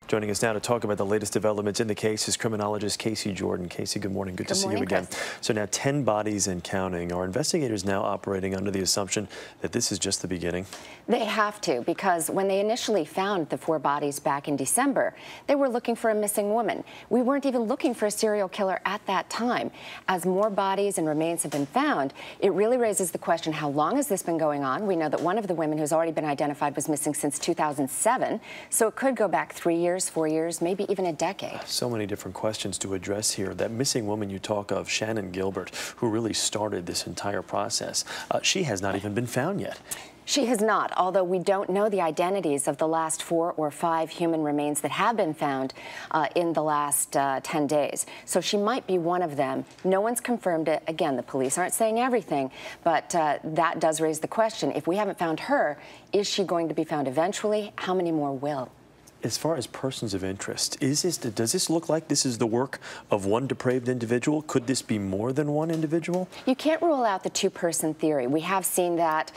Joining us now to talk about the latest developments in the case is criminologist Casey Jordan. Casey, good morning. Good to see you again. Chris. So now 10 bodies and counting. Are investigators now operating under the assumption that this is just the beginning? They have to, because when they initially found the 4 bodies back in December, they were looking for a missing woman. We weren't even looking for a serial killer at that time. As more bodies and remains have been found, it really raises the question, how long has this been going on? We know that one of the women who's already been identified was missing since 2007, so it could go back 3 years, 4 years, maybe even a decade. So many different questions to address here. That missing woman you talk of, Shannon Gilbert, who really started this entire process, she has not even been found yet. She has not, although we don't know the identities of the last 4 or 5 human remains that have been found in the last 10 days. So she might be one of them. No one's confirmed it. Again, the police aren't saying everything, but that does raise the question. If we haven't found her, is she going to be found eventually? How many more will? As far as persons of interest, does this look like this is the work of one depraved individual? Could this be more than one individual? You can't rule out the 2-person theory. We have seen that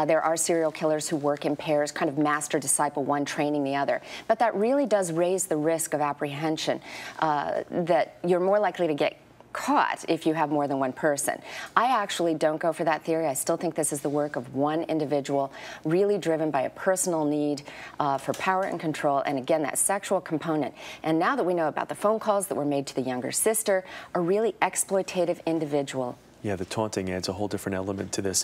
there are serial killers who work in pairs, kind of master-disciple, one training the other. But that really does raise the risk of apprehension, that you're more likely to get caught if you have more than one person. I actually don't go for that theory. I still think this is the work of one individual, really driven by a personal need for power and control, and again, that sexual component. And now that we know about the phone calls that were made to the younger sister, a really exploitative individual. Yeah, the taunting adds a whole different element to this.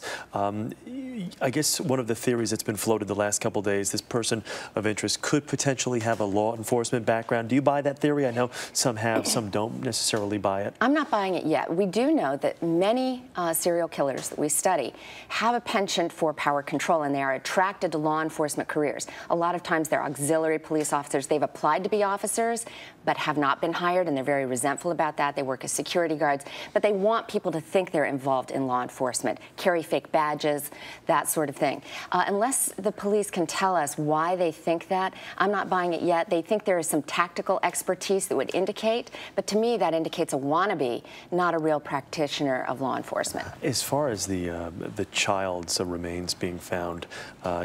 I guess one of the theories that's been floated the last couple days, this person of interest could potentially have a law enforcement background. Do you buy that theory? I know some have, some don't necessarily buy it. I'm not buying it yet. We do know that many serial killers that we study have a penchant for power control, and they are attracted to law enforcement careers. A lot of times they're auxiliary police officers. They've applied to be officers, but have not been hired, and they're very resentful about that. They work as security guards, but they want people to think they're involved in law enforcement, carry fake badges, that sort of thing. Unless the police can tell us why they think that, I'm not buying it yet. They think there is some tactical expertise that would indicate, but to me that indicates a wannabe, not a real practitioner of law enforcement. As far as the child's remains being found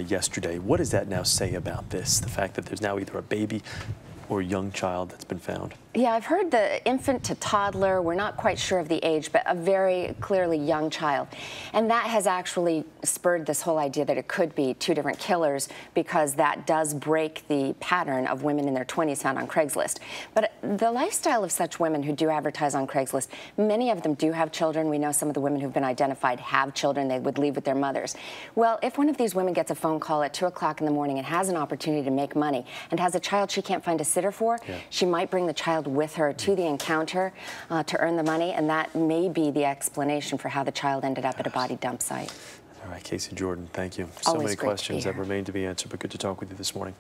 yesterday, what does that now say about this? The fact that there's now either a baby or young child that's been found? Yeah, I've heard the infant to toddler, we're not quite sure of the age, but a very clearly young child. And that has actually spurred this whole idea that it could be 2 different killers, because that does break the pattern of women in their 20s found on Craigslist. But the lifestyle of such women who do advertise on Craigslist, many of them do have children. We know some of the women who've been identified have children. They would leave with their mothers. Well, if one of these women gets a phone call at 2 o'clock in the morning and has an opportunity to make money and has a child she can't find a sitter for, she might bring the child with her to the encounter to earn the money, and that may be the explanation for how the child ended up at a body dump site. All right, Casey Jordan, thank you. Always so many great questions that remain to be answered, but good to talk with you this morning.